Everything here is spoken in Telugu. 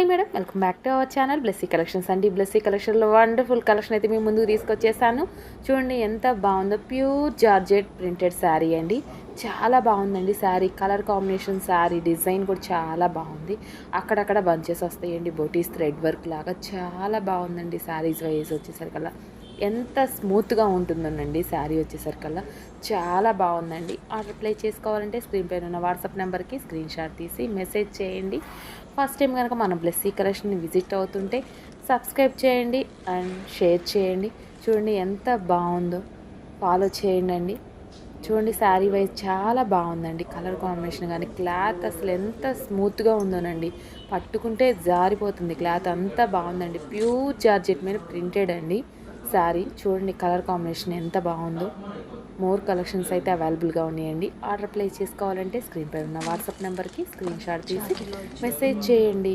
Hi madam, welcome back to our channel Blessy collections అండి. బ్లెస్సీ కలెక్షన్లో వండర్ఫుల్ కలెక్షన్ అయితే మీ ముందుకు తీసుకొచ్చేసాను. చూడండి ఎంత బాగుందో, ప్యూర్ జార్జెట్ ప్రింటెడ్ శారీ అండి. చాలా బాగుందండి sari, colour combination, sari design కూడా చాలా బాగుంది. అక్కడక్కడ బంచెస్ వస్తాయండి, బోటీస్ థ్రెడ్ వర్క్ లాగా చాలా బాగుందండి. శారీస్ వైజ్ వచ్చేసరికల్లా ఎంత స్మూత్గా ఉంటుందోనండి శారీ వచ్చేసరికల్లా చాలా బాగుందండి. ఆర్డర్ ప్లేస్ చేసుకోవాలంటే స్క్రీన్ పైన ఉన్న వాట్సాప్ నెంబర్కి స్క్రీన్ షాట్ తీసి మెసేజ్ చేయండి. ఫస్ట్ టైం కనుక మన బ్లెస్సీ కలెక్షన్ని విజిట్ అవుతుంటే సబ్స్క్రైబ్ చేయండి అండ్ షేర్ చేయండి. చూడండి ఎంత బాగుందో, ఫాలో చేయండి. చూడండి శారీ వైజ్ చాలా బాగుందండి. కలర్ కాంబినేషన్ కానీ క్లాత్ అసలు ఎంత స్మూత్గా ఉందోనండి, పట్టుకుంటే జారిపోతుంది. క్లాత్ అంతా బాగుందండి. ప్యూర్ జార్జెట్ మీద ప్రింటెడ్ అండి శారీ. చూడండి కలర్ కాంబినేషన్ ఎంత బాగుందో. మోర్ కలెక్షన్స్ అయితే అవైలబుల్గా ఉన్నాయండి. ఆర్డర్ ప్లేస్ చేసుకోవాలంటే స్క్రీన్ పై ఉన్న వాట్సాప్ నెంబర్కి స్క్రీన్ షాట్ తీసి మెసేజ్ చేయండి.